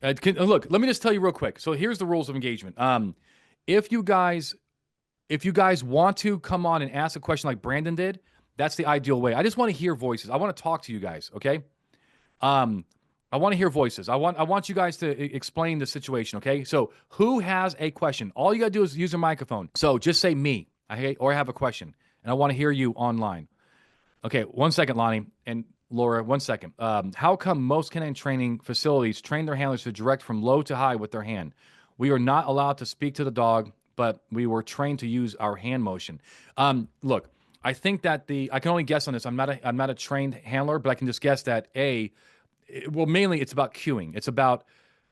Look, let me just tell you real quick. So here's the rules of engagement. If you guys if you guys want to come on and ask a question like Brandon did, that's the ideal way. I just want to hear voices. I want to talk to you guys. Okay. Um, I want to hear voices. I want you guys to explain the situation. Okay. So who has a question? All you gotta do is use a microphone. So just say me. Or I have a question, and I want to hear you online. Okay, 1 second, Lonnie and Laura. 1 second. How come most canine training facilities train their handlers to direct from low to high with their hand? We are not allowed to speak to the dog, but we were trained to use our hand motion. Look, I think that I can only guess on this. I'm not a trained handler, but I can just guess that well, mainly it's about cueing. It's about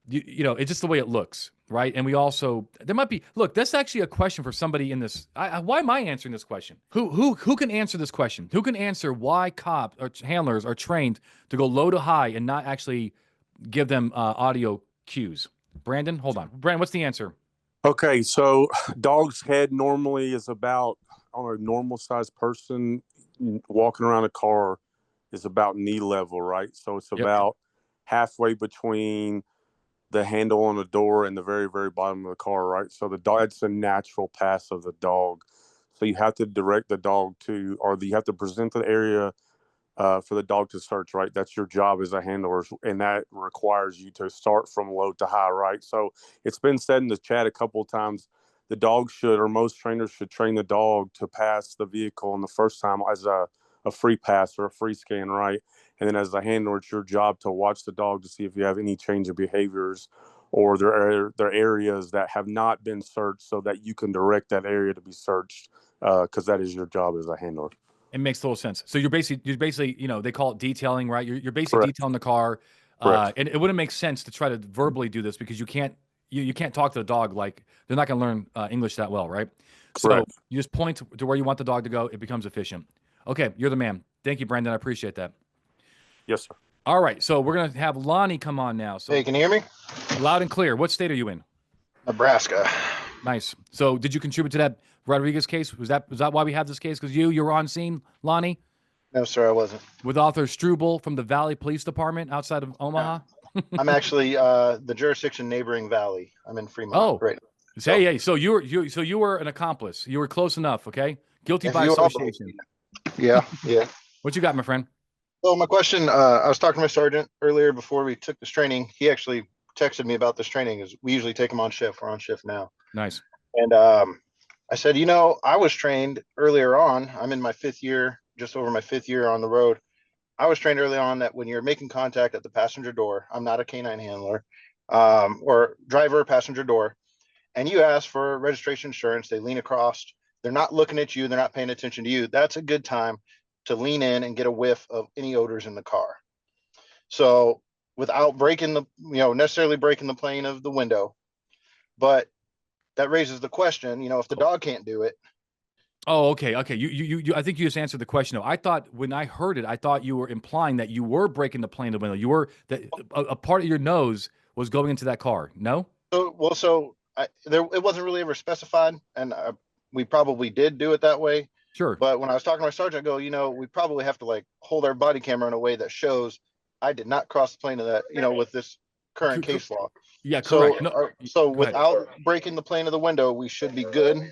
it's just the way it looks, right? And we also there might be look. That's actually a question for somebody in this. Why am I answering this question? Who can answer this question? Who can answer why cops or handlers are trained to go low to high and not actually give them audio cues? Brandon, hold on. Brandon, what's the answer? Okay, so dog's head normally is about on a normal sized person walking around a car is about knee level, right? So it's Yep. about halfway between the handle on the door and the very, very bottom of the car, right? So the dog, it's a natural pass of the dog. So you have to direct the dog to, or you have to present the area for the dog to search, right? That's your job as a handler, and that requires you to start from low to high, right? So it's been said in the chat a couple of times the dog should, or most trainers should train the dog to pass the vehicle on the first time as a free pass or a free scan, right? And then as a handler, it's your job to watch the dog to see if you have any change of behaviors or there are areas that have not been searched so that you can direct that area to be searched because that is your job as a handler. It makes total sense. So you're basically, they call it detailing, right? You're basically Correct. detailing the car, Correct. and it wouldn't make sense to try to verbally do this because you can't talk to the dog like they're not going to learn English that well, right? So Correct. you just point to where you want the dog to go. It becomes efficient. Okay, you're the man. Thank you, Brandon. I appreciate that. Yes, sir. All right, so we're gonna have Lonnie come on now. Hey, So can you hear me? loud and clear. What state are you in? Nebraska. Nice. So did you contribute to that Rodriguez case? Was that why we have this case? Because you were on scene, Lonnie, No, sir, I wasn't. with Arthur Struble from the Valley Police Department outside of Yeah. Omaha. I'm actually the jurisdiction neighboring Valley. I'm in Fremont Oh, right now. hey, So hey. So you were an accomplice. You were close enough. Okay, guilty if by you all believe association. me. Yeah, yeah. What you got, my friend? So my question, I was talking to my sergeant earlier before we took this training. He actually texted me about this training. Is we usually take them on shift. We're on shift now. Nice. And I said, I was trained earlier on. I'm in my fifth year, just over my fifth year on the road. I was trained early on that when you're making contact at the passenger door, I'm not a canine handler, or driver passenger door, and you ask for registration insurance, they lean across. They're not looking at you. They're not paying attention to you. That's a good time to lean in and get a whiff of any odors in the car. So without breaking necessarily breaking the plane of the window, but that raises the question, if the dog can't do it. Oh, okay, okay. I think you just answered the question. Though I thought when I heard it, I thought you were implying that you were breaking the plane of the window. You were that a part of your nose was going into that car. No. It wasn't really ever specified, and we probably did do it that way. Sure. But when I was talking to my sergeant, I go, we probably have to like hold our body camera in a way that shows I did not cross the plane of that, with this current case law. Yeah, So, correct. No, so go ahead. without breaking the plane of the window, we should be good.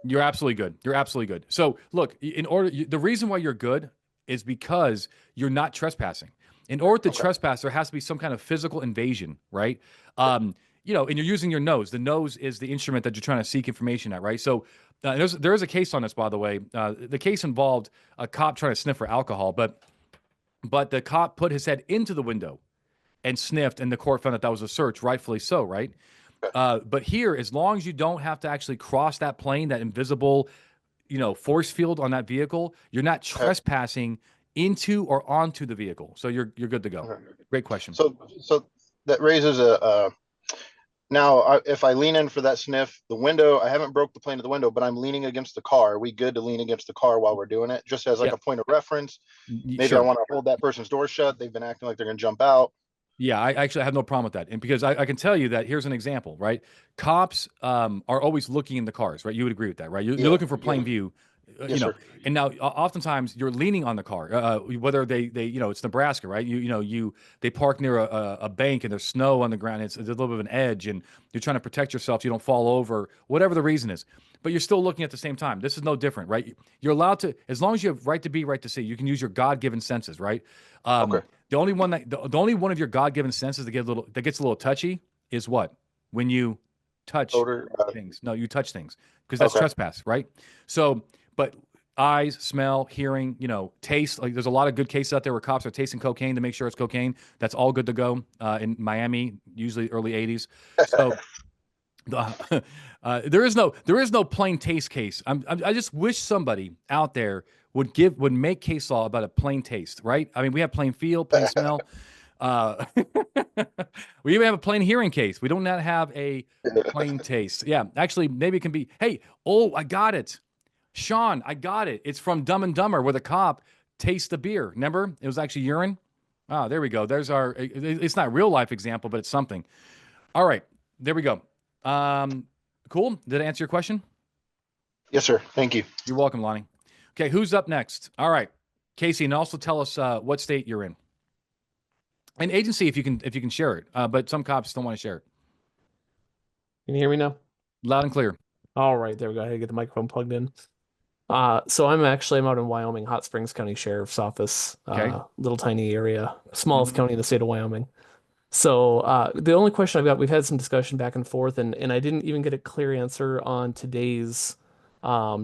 You're absolutely good. You're absolutely good. So, look, the reason why you're good is because you're not trespassing. In order to Okay. trespass, there has to be some kind of physical invasion, right? And you're using your nose. The nose is the instrument that you're trying to seek information at, right? So, there is a case on this, by the way. The case involved a cop trying to sniff for alcohol, but the cop put his head into the window and sniffed, and the court found that was a search, rightfully so, right? But here, as long as you don't have to actually cross that plane, that invisible, force field on that vehicle, you're not Okay. trespassing into or onto the vehicle. So you're good to go. Okay. Great question. So that raises if I lean in for that sniff, the window, I haven't broke the plane of the window, but I'm leaning against the car. Are we good to lean against the car while we're doing it? Just as like Yeah, a point of reference. Maybe I sure. want to hold that person's door shut. They've been acting like they're going to jump out. Yeah, I actually have no problem with that. And because I can tell you that here's an example, right? Cops are always looking in the cars, right? You would agree with that, right? You're Yeah. looking for plain view. Yes, sir. And now oftentimes you're leaning on the car, whether they, it's Nebraska, right? They park near a bank and there's snow on the ground. It's a little bit of an edge and you're trying to protect yourself so you don't fall over, whatever the reason is. But you're still looking at the same time. This is no different, right? You're allowed to, as long as you have right to be, right to see, you can use your God-given senses, right? Okay. The only one the only one of your God-given senses that gets a little touchy is what? When you touch Odor. things. No, you touch things because that's Okay. trespass, right? So, but eyes, smell, hearing, taste. Like there's a lot of good cases out there where cops are tasting cocaine to make sure it's cocaine. That's all good to go in Miami, usually early 80s. So there is no plain taste case. I just wish somebody out there would make case law about a plain taste, right? I mean, we have plain feel, plain smell. We even have a plain hearing case. We do not have a plain taste. Yeah, actually, maybe it can be. Hey, I got it, Sean. I got it. It's from Dumb and Dumber, where the cop tastes the beer. Remember, it was actually urine. Oh, there we go. There's our. It's not real life example, but it's something. All right, there we go. Cool. Did I answer your question? Yes, sir. Thank you. You're welcome, Lonnie. Okay, who's up next? All right, Casey, and also tell us what state you're in. An agency, if you can share it, but some cops don't want to share it. Can you hear me now? Loud and clear. All right, there we go. I had to get the microphone plugged in. So I'm out in Wyoming, Hot Springs County Sheriff's Office, Okay. little tiny area, smallest county in the state of Wyoming. So the only question I've got, we've had some discussion back and forth, and I didn't even get a clear answer on today's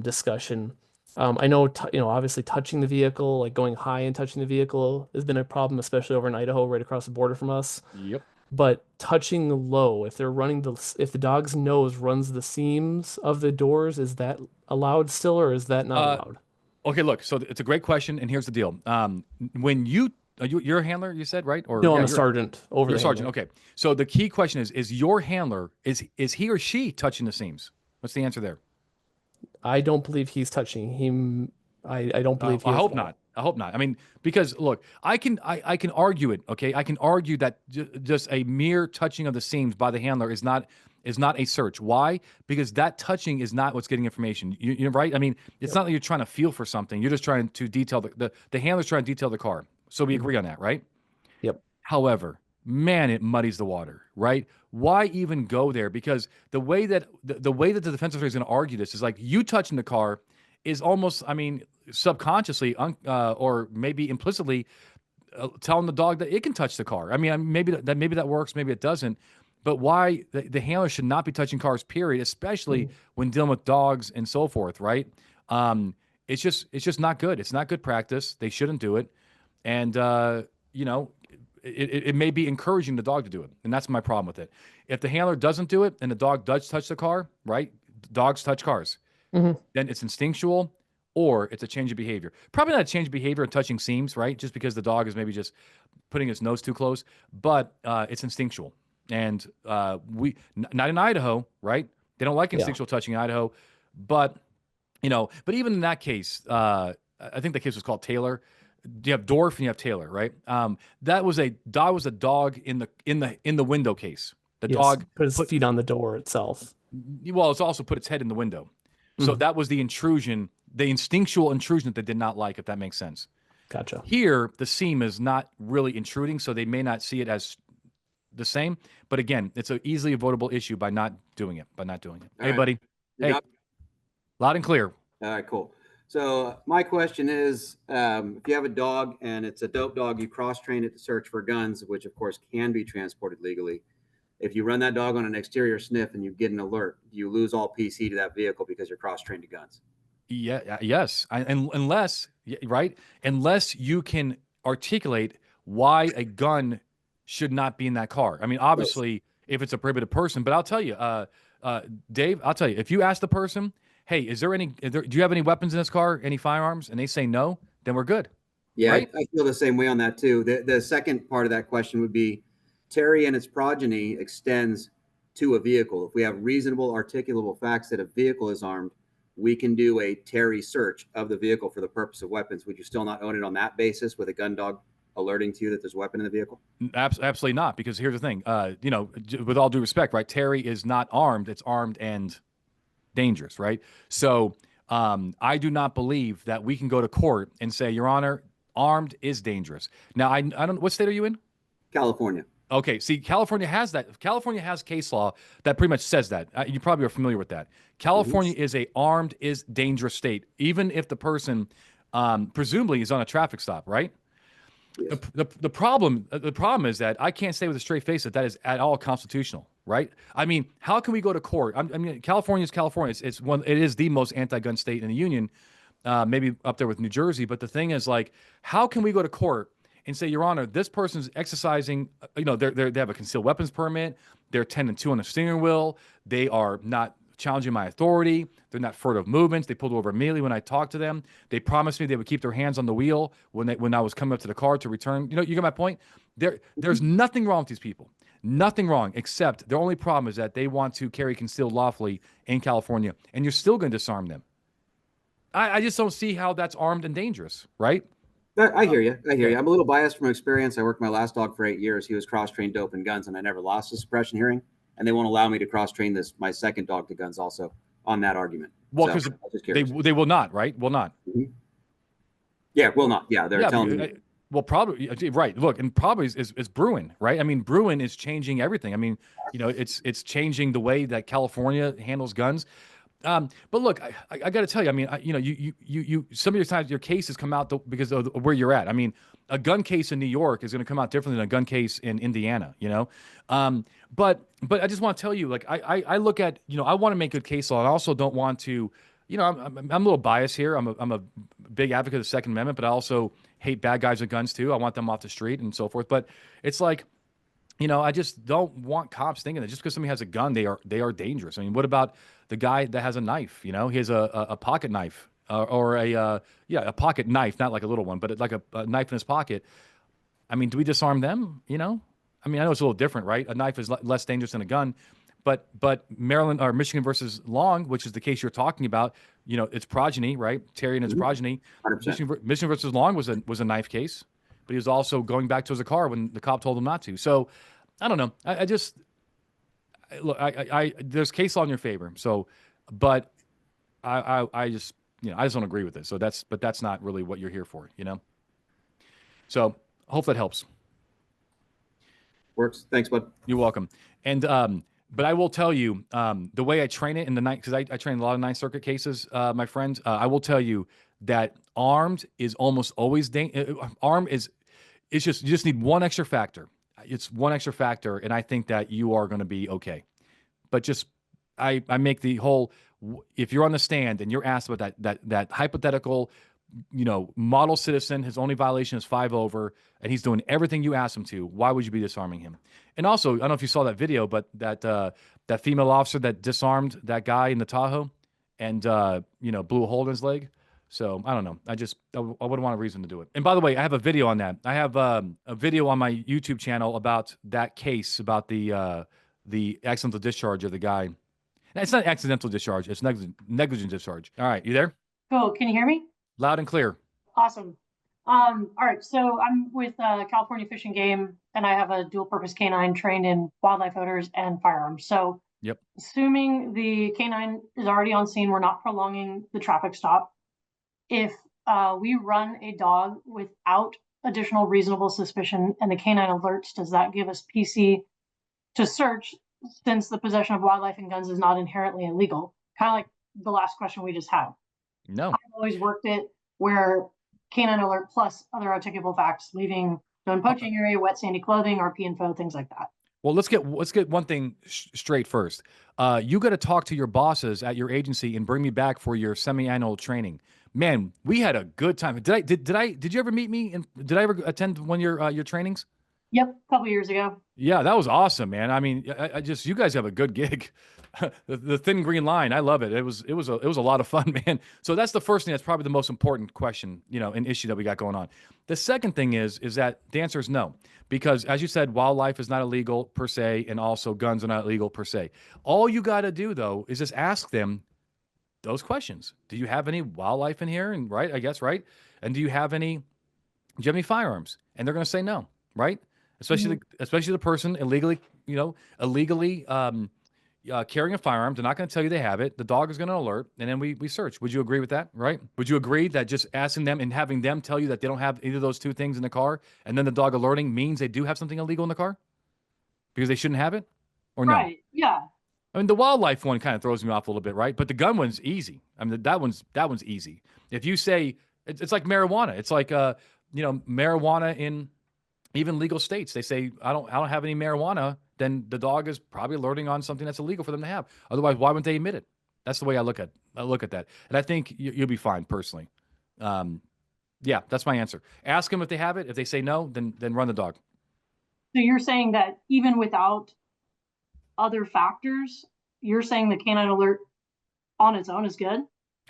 discussion. I know, obviously touching the vehicle, like going high and touching the vehicle has been a problem, especially over in Idaho, right across the border from us. Yep. But touching low, if the dog's nose runs the seams of the doors, is that allowed still, or is that not allowed? Okay, look, so it's a great question, and here's the deal. When you're a handler, you said, right? Or No, yeah, I'm a sergeant. You're a sergeant. Okay. So the key question is your handler, is he or she touching the seams? What's the answer there? I don't believe he's touching him. I don't believe he I is hope at all. not. I hope not. I mean, because look, I can argue it. Okay, I can argue that just a mere touching of the seams by the handler is not a search. Why? Because that touching is not what's getting information. You're right. I mean, it's not that you're trying to feel for something. You're just trying to detail the handler's trying to detail the car. So we agree on that, right? Yep. However, man, it muddies the water, right? Why even go there? Because the way that the defense attorney is going to argue this is like you touching the car is almost, I mean, subconsciously or maybe implicitly telling the dog that it can touch the car. I mean, maybe that works, maybe it doesn't. But why the handler should not be touching cars, period, especially when dealing with dogs and so forth, right? It's just not good. It's not good practice. They shouldn't do it. And it may be encouraging the dog to do it. And that's my problem with it. If the handler doesn't do it and the dog does touch the car, right? Dogs touch cars. Then it's instinctual or it's a change of behavior. Probably not a change of behavior and touching seams, right? Just because the dog is maybe just putting its nose too close, but it's instinctual. And not in Idaho, right? They don't like instinctual touching in Idaho, but even in that case, I think the case was called Taylor. You have Dorf and you have Taylor, right? That was a dog in the window case. The dog put his feet on the door itself. Well, it's also put its head in the window. So that was the intrusion, the instinctual intrusion that they did not like, if that makes sense. Gotcha. Here, the seam is not really intruding, so they may not see it as the same. But again, it's an easily avoidable issue by not doing it. Hey, buddy. Hey, loud and clear. All right, cool. So my question is, if you have a dog and it's a dope dog, you cross-train it to search for guns, which of course can be transported legally. If you run that dog on an exterior sniff and you get an alert, do you lose all PC to that vehicle because you're cross-trained to guns? Yeah, yes. Unless you can articulate why a gun should not be in that car. I mean, obviously, if it's a prohibited person, but I'll tell you, Dave, if you ask the person, hey, do you have any weapons in this car, any firearms? And they say no, then we're good. Yeah, right? I feel the same way on that too. The second part of that question would be, Terry and its progeny extends to a vehicle. If we have reasonable articulable facts that a vehicle is armed, we can do a Terry search of the vehicle for the purpose of weapons. Would you still not own it on that basis with a gun dog alerting to you that there's a weapon in the vehicle? Absolutely not, because here's the thing. With all due respect, right? Terry is not armed. It's armed and dangerous, right? So I do not believe that we can go to court and say, Your Honor, armed is dangerous. Now, I don't. What state are you in? California. Okay, see, California has that. California has case law that pretty much says that. You probably are familiar with that. California is a armed is dangerous state, even if the person presumably is on a traffic stop, right? Yes. The problem is that I can't say with a straight face that is at all constitutional, right? I mean, how can we go to court? I mean, California is California. It is the most anti-gun state in the union, maybe up there with New Jersey. But the thing is, like, how can we go to court and say, Your Honor, this person's exercising, they have a concealed weapons permit, they're 10 and 2 on the steering wheel, they are not challenging my authority, they're not furtive movements, they pulled over immediately when I talked to them, they promised me they would keep their hands on the wheel when I was coming up to the car to return. You get my point? There's nothing wrong with these people. Nothing wrong, except their only problem is that they want to carry concealed lawfully in California, and you're still going to disarm them. I just don't see how that's armed and dangerous, right? I hear you. I'm a little biased from experience. I worked my last dog for 8 years. He was cross-trained to open guns, and I never lost a suppression hearing. And they won't allow me to cross-train my second dog to guns also on that argument. Well, because they will not, right? Will not. Mm-hmm. Yeah, will not. Yeah, they're telling me. Well, probably right. Look, and probably is Bruin, right? I mean, Bruin is changing everything. I mean, it's changing the way that California handles guns. But look, I got to tell you, I mean, you some of your times your cases come out because of where you're at. I mean, a gun case in New York is going to come out differently than a gun case in Indiana, But I just want to tell you, like, I look at, I want to make good case law. And I also don't want to, I'm a little biased here. I'm a big advocate of the Second Amendment, but I also hate bad guys with guns too. I want them off the street and so forth. But it's like, I just don't want cops thinking that just because somebody has a gun, they are dangerous. I mean, what about the guy that has a knife? He has a pocket knife or a pocket knife, not like a little one, but like a knife in his pocket. I mean, do we disarm them? I mean, I know it's a little different, right? A knife is less dangerous than a gun, but Maryland or Michigan versus Long, which is the case you're talking about, its progeny, right? Terry and its progeny. Michigan versus Long was a knife case. But he was also going back to his car when the cop told him not to. So, I don't know. I just look. There's case law in your favor. So, but I just I just don't agree with it. So that's not really what you're here for. So, hope that helps. Works. Thanks, bud. You're welcome. And but I will tell you the way I train it in the night, because I train a lot of Ninth Circuit cases, my friends. I will tell you that armed is almost always armed is. It's just you just need one extra factor. It's one extra factor, and I think that you are going to be okay. But just I make the whole. If you're on the stand and you're asked about that hypothetical, model citizen, his only violation is 5 over, and he's doing everything you asked him to, why would you be disarming him? And also, I don't know if you saw that video, but that female officer that disarmed that guy in the Tahoe, and blew a hole in his leg. So I don't know. I wouldn't want a reason to do it. And by the way, I have a video on that. I have a video on my YouTube channel about that case, about the accidental discharge of the guy. It's not accidental discharge. It's negligent discharge. All right. You there? Cool. Can you hear me? Loud and clear. Awesome. All right. So I'm with California Fish and Game, and I have a dual purpose canine trained in wildlife odors and firearms. So yep. Assuming the canine is already on scene, we're not prolonging the traffic stop. If we run a dog without additional reasonable suspicion and the canine alerts, does that give us PC to search, since the possession of wildlife and guns is not inherently illegal? Kind of like the last question we just had. No. I've always worked it where canine alert plus other articulable facts, leaving known poaching area, wet sandy clothing, RP info, things like that. Well, let's get one thing straight first. You got to talk to your bosses at your agency and bring me back for your semi-annual training. Man, we had a good time. Did you ever meet me? And did I ever attend one of your trainings? Yep, a couple years ago. Yeah, that was awesome, man. I mean, you guys have a good gig. the thin green line, I love it. It was a lot of fun, man. So that's the first thing. That's probably the most important question, an issue that we got going on. The second thing is that the answer is no, because as you said, wildlife is not illegal per se, and also guns are not illegal per se. All you got to do though is just ask them those questions. Do you have any wildlife in here? And right, I guess, right. And do you have any firearms? And they're going to say no, right? Especially the person illegally carrying a firearm. They're not going to tell you they have it. The dog is going to alert, and then we search. Would you agree with that, right? Would you agree that just asking them and having them tell you that they don't have either of those two things in the car, and then the dog alerting means they do have something illegal in the car? Because they shouldn't have it? Or no? Right. Yeah. I mean, the wildlife one kind of throws me off a little bit, right? But the gun one's easy. I mean, that one's easy. If you say it's like marijuana, it's like marijuana in even legal states. They say I don't have any marijuana, then the dog is probably alerting on something that's illegal for them to have. Otherwise, why wouldn't they admit it? That's the way I look at that, and I think you'll be fine personally. Yeah, that's my answer. Ask them if they have it. If they say no, then run the dog. So you're saying that even without other factors, you're saying the canine alert on its own is good?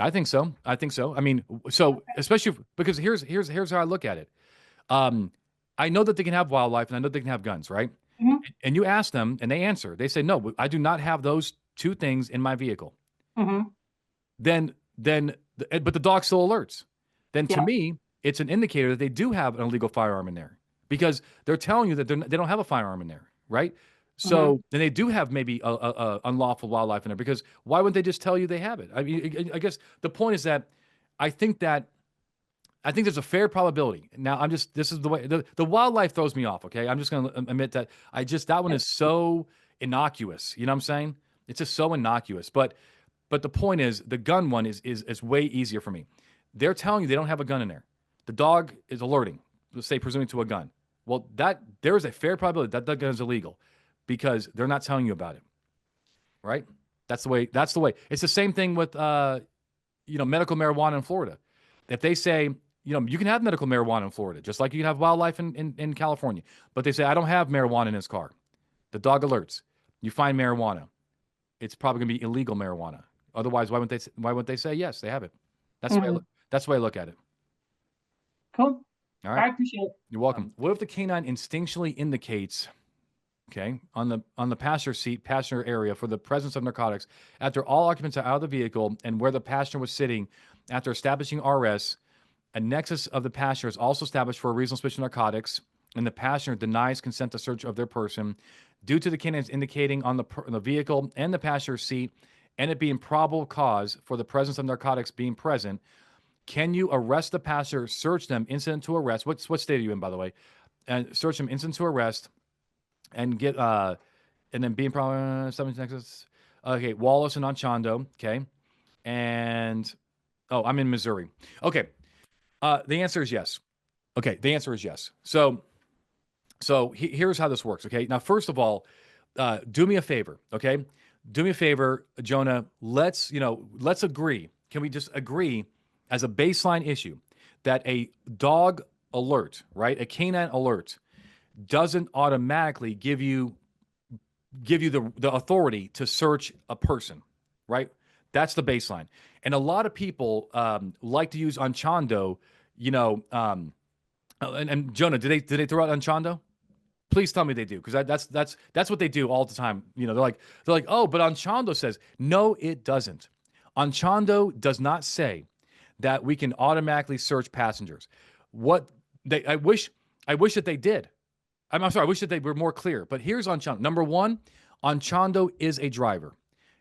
I think so. I mean, so especially because here's how I look at it. I know that they can have wildlife and I know they can have guns, right? Mhm. And you ask them and they answer. They say, no, I do not have those two things in my vehicle. Mm-hmm. But the dog still alerts. Then to Yeah. me, it's an indicator that they do have an illegal firearm in there because they're telling you that they don't have a firearm in there, right? So then they do have maybe a unlawful wildlife in there because why wouldn't they just tell you they have it? I mean, I guess the point is that I think there's a fair probability. Now this is the way the wildlife throws me off. Okay. I'm just going to admit that that one is so innocuous. You know what I'm saying? It's just so innocuous. But the point is the gun one is way easier for me. They're telling you they don't have a gun in there. The dog is alerting, let's say presuming to a gun. Well, there is a fair probability that gun is illegal because they're not telling you about it. Right? That's the way. It's the same thing with medical marijuana in Florida. If they say, you can have medical marijuana in Florida, just like you can have wildlife in California. But they say, I don't have marijuana in his car. The dog alerts. You find marijuana. It's probably going to be illegal marijuana. Otherwise, why wouldn't they say, yes, they have it? That's the way I look at it. Cool. All right. I appreciate it. You're welcome. What if the canine instinctually indicates, okay, on the passenger area for the presence of narcotics after all occupants are out of the vehicle and where the passenger was sitting after establishing RS, a nexus of the passenger is also established for a reasonable suspicion of narcotics, and the passenger denies consent to search of their person due to the canines indicating on the vehicle and the passenger seat and it being probable cause for the presence of narcotics being present. Can you arrest the passenger, search them, incident to arrest? What state are you in, by the way? And search them, incident to arrest, and get and then being probably something nexus. Okay, Wallace and Anchondo. Okay, and I'm in Missouri. Okay, the answer is yes. Okay, the answer is yes. So here's how this works. Okay, now first of all, do me a favor. Okay, do me a favor, Jonah. Let's agree. Can we just agree as a baseline issue that a dog alert, right, a canine alert, doesn't automatically give you the authority to search a person, right? That's the baseline. And a lot of people like to use Anchondo, and Jonah, did they throw out Anchondo? Please tell me they do, because that's what they do all the time. They're like, oh, but Anchondo says no, it doesn't. Anchondo does not say that we can automatically search passengers. I wish that they did. I'm sorry, I wish that they were more clear. But here's Anchondo. Number one, Anchondo is a driver,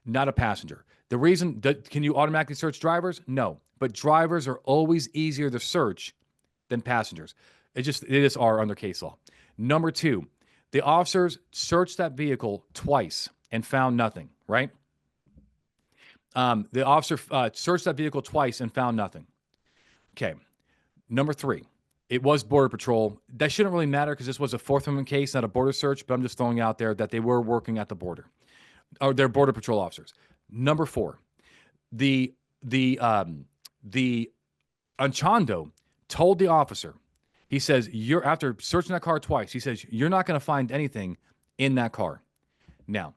not a passenger. The reason can you automatically search drivers? No, but drivers are always easier to search than passengers. It is our under case law. Number two, the officers searched that vehicle twice and found nothing, right? The officer searched that vehicle twice and found nothing. Okay. Number three, it was Border Patrol. That shouldn't really matter because this was a Fourth Amendment case, not a border search, but I'm just throwing out there that they were working at the border. Or they're Border Patrol officers. Number four, the Anchondo told the officer, he says, after searching that car twice, he says, you're not going to find anything in that car. Now,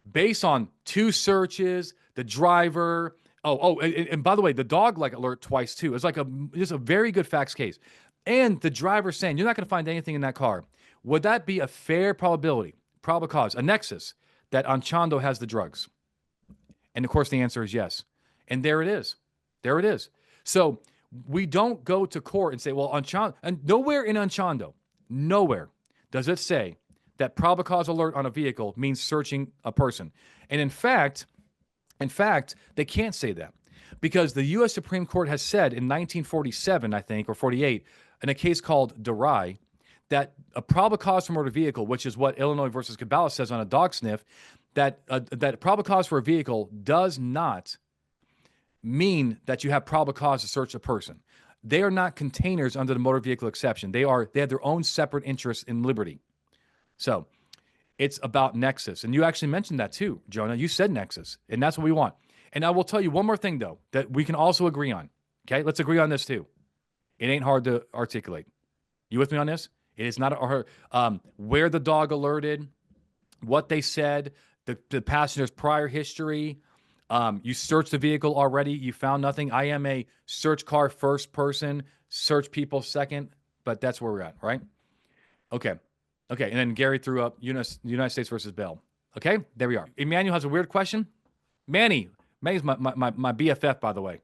based on two searches, the driver, and by the way, the dog alert twice too. It's just a very good facts case. And the driver saying, you're not going to find anything in that car. Would that be a fair probability, probable cause, a nexus that Anchondo has the drugs? And of course, the answer is yes. And there it is. There it is. So we don't go to court and say, well, Anchondo, and nowhere in Anchondo, nowhere does it say that probable cause alert on a vehicle means searching a person. And in fact, they can't say that because the U.S. Supreme Court has said in 1947, I think, or 48, in a case called DeRye, that a probable cause for motor vehicle, which is what Illinois versus Cabela says on a dog sniff, that probable cause for a vehicle does not mean that you have probable cause to search a person. They are not containers under the motor vehicle exception. They have their own separate interests in liberty. So it's about nexus. And you actually mentioned that too, Jonah. You said nexus, and that's what we want. And I will tell you one more thing, though, that we can also agree on. Okay, let's agree on this too. It ain't hard to articulate. You with me on this? It is not hard. Where the dog alerted, what they said, the passenger's prior history. You searched the vehicle already. You found nothing. I am a search car first person, search people second, but that's where we're at, right? Okay. And then Gary threw up United States versus Bell. Okay, there we are. Emmanuel has a weird question. Manny's my BFF, by the way.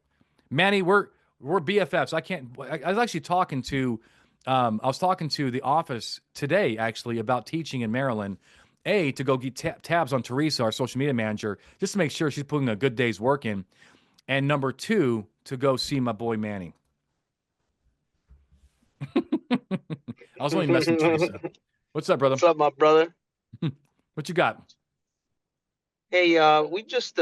Manny, we're BFFs. I was actually talking to the office today, actually, about teaching in Maryland. To go get tabs on Teresa, our social media manager, just to make sure she's putting a good day's work in. And number 2, to go see my boy Manny. I was only messing with Teresa. What's up, brother? What's up, my brother? What you got? Hey, we just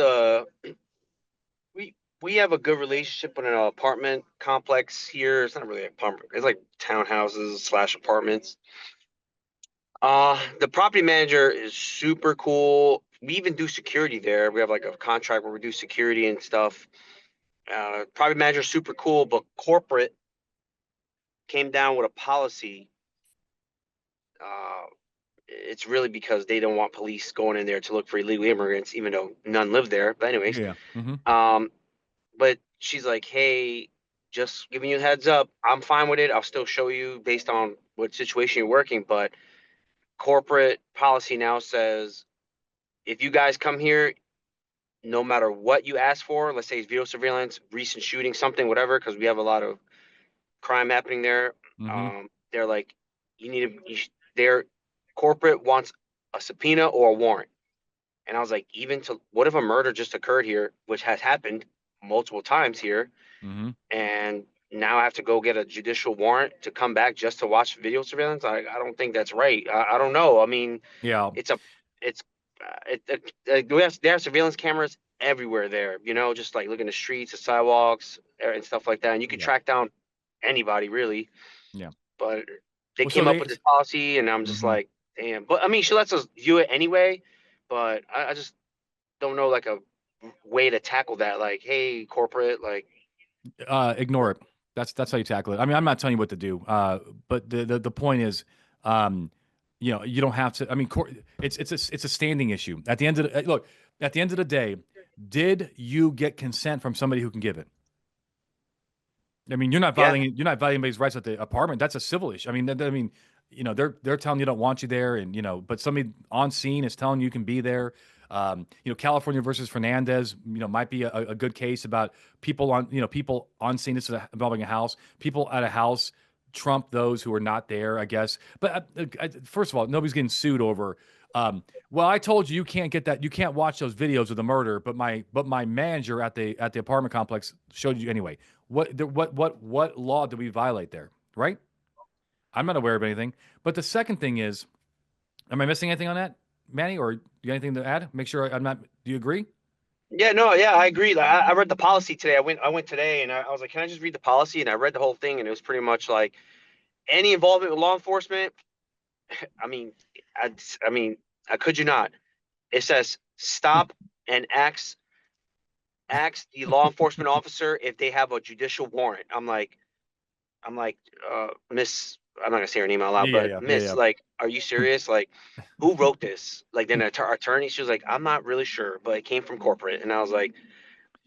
we have a good relationship with an apartment complex here. It's not really an apartment. It's like townhouses / apartments. The property manager is super cool. We even do security there. We have like a contract where we do security and stuff. Property manager is super cool, but corporate came down with a policy. It's really because they don't want police going in there to look for illegal immigrants, even though none live there. But anyways, Yeah. Mm-hmm. But she's like, hey, just giving you a heads up. I'm fine with it. I'll still show you based on what situation you're working, but corporate policy now says if you guys come here, no matter what you ask for, let's say it's video surveillance, recent shooting, something, whatever, because we have a lot of crime happening there. Mm-hmm. They're like, their corporate wants a subpoena or a warrant. And I was like, what if a murder just occurred here, which has happened multiple times here, Mm-hmm. and now I have to go get a judicial warrant to come back just to watch video surveillance? I don't think that's right. I don't know. I mean, Yeah. they have surveillance cameras everywhere there, just like looking at the streets, the sidewalks, and stuff like that. And you can track down anybody really. Yeah. But they came up with this policy, and I'm just like, damn. But I mean, she lets us view it anyway. But I just don't know like a way to tackle that. Like, hey, corporate, like, ignore it. That's how you tackle it. I mean, I'm not telling you what to do. But the point is, you don't have to. I mean, it's a standing issue. At the end of the day, did you get consent from somebody who can give it? I mean, you're not violating anybody's rights at the apartment. That's a civil issue. I mean, they're telling you don't want you there, and but somebody on scene is telling you can be there. California versus Fernandez, might be a good case about people on scene. This is involving a house. People at a house trump those who are not there, I guess. But first of all, nobody's getting sued over. Well, I told you can't get that. You can't watch those videos of the murder. But my manager at the apartment complex showed you anyway. What law did we violate there? Right? I'm not aware of anything. But the second thing is, am I missing anything on that, Manny? Or you got anything to add? Make sure I'm not. Do you agree? Yeah, no, yeah, I agree. Like, I read the policy today. I went today, and I was like, can I just read the policy? And I read the whole thing, and it was pretty much like any involvement with law enforcement. I mean, I could you not? It says stop and ask the law enforcement officer if they have a judicial warrant. I'm like, Miss, I'm not gonna say her name out loud, but Miss, like, are you serious? Like, who wrote this? Like, then our attorney, she was like, I'm not really sure, but it came from corporate. And I was like,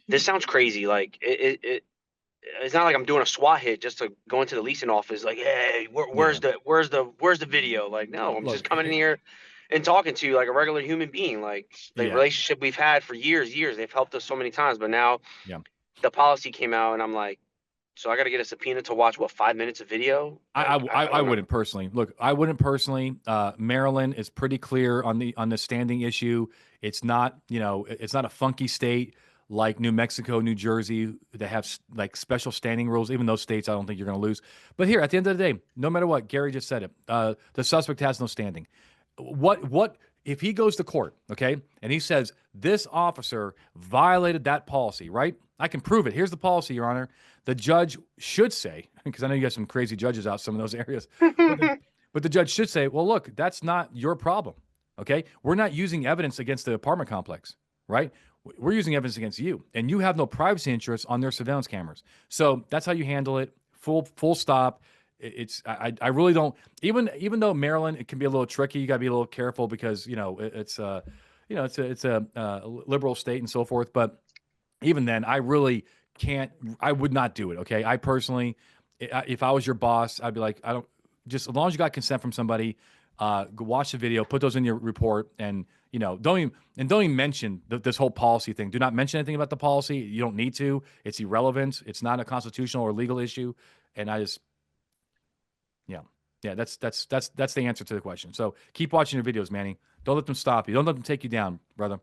this sounds crazy. Like, it's not like I'm doing a SWAT hit just to go into the leasing office. Like, hey, where's the video? Like, no, I'm just coming in here and talking to you like a regular human being. Like, the relationship we've had for years. They've helped us so many times, but now the policy came out, and I'm like, So I got to get a subpoena to watch what 5 minutes of video. I don't know. wouldn't personally. Look, I wouldn't personally. Maryland is pretty clear on the standing issue. It's not, it's not a funky state like New Mexico, New Jersey that have like special standing rules. Even those states, I don't think you're going to lose. But here, at the end of the day, no matter what, Gary just said it. The suspect has no standing. What if he goes to court, okay, and he says this officer violated that policy, right? I can prove it. Here's the policy, Your Honor. The judge should say, because I know you got some crazy judges out some of those areas, but the judge should say, well, look, that's not your problem, okay? We're not using evidence against the apartment complex, right? We're using evidence against you, and you have no privacy interests on their surveillance cameras. So that's how you handle it. Full stop. I really don't, even though Maryland, it can be a little tricky. You got to be a little careful because it's a liberal state and so forth. But even then, I really can't. I would not do it. Okay, I personally, if I was your boss, I'd be like, I don't. Just as long as you got consent from somebody, go watch the video, put those in your report, and don't even mention this whole policy thing. Do not mention anything about the policy. You don't need to. It's irrelevant. It's not a constitutional or legal issue. And I just. Yeah, that's the answer to the question. So keep watching your videos, Manny. Don't let them stop you. Don't let them take you down, brother.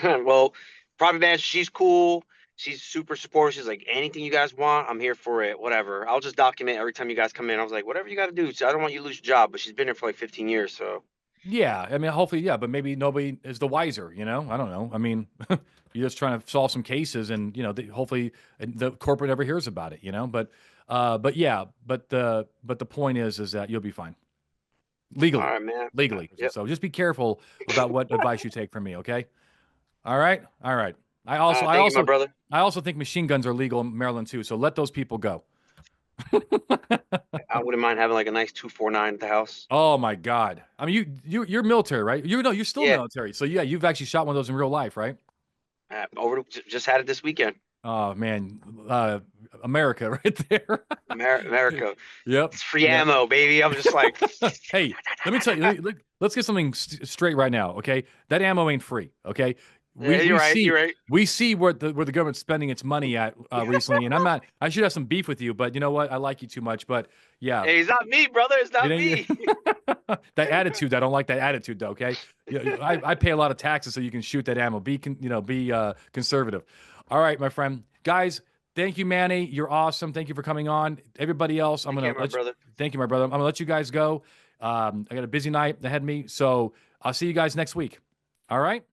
Well, Private Manager, she's cool. She's super supportive. She's like, anything you guys want, I'm here for it. Whatever. I'll just document every time you guys come in. I was like, whatever you got to do. So I don't want you to lose your job. But she's been here for like 15 years. So yeah, I mean, hopefully, yeah, but maybe nobody is the wiser. I don't know. I mean, you're just trying to solve some cases, and hopefully the corporate never hears about it. But yeah, but the point is that you'll be fine legally. all right, man. Legally. Yep. So just be careful about what advice you take from me. Okay. All right. I thank you, my brother. also think machine guns are legal in Maryland too. So let those people go. I wouldn't mind having like a nice 249 at the house. Oh my God. I mean, you're military, right? You're still military. So yeah, you've actually shot one of those in real life, right? Just had it this weekend. Oh man, America right there. America. Yep. It's free ammo, baby. I'm just like, hey, let me tell you. Let's get something straight right now, okay? That ammo ain't free, okay? You're right. We see where the government's spending its money at recently, and I should have some beef with you, but you know what? I like you too much, but yeah. Hey, it's not me, brother. It's not me. That attitude, I don't like that attitude, though. Okay, I pay a lot of taxes so you can shoot that ammo. Be conservative. All right, my friend, guys. Thank you, Manny. You're awesome. Thank you for coming on. Everybody else, Thank you, my brother. Thank you, my brother. I'm gonna let you guys go. I got a busy night ahead of me, so I'll see you guys next week. All right.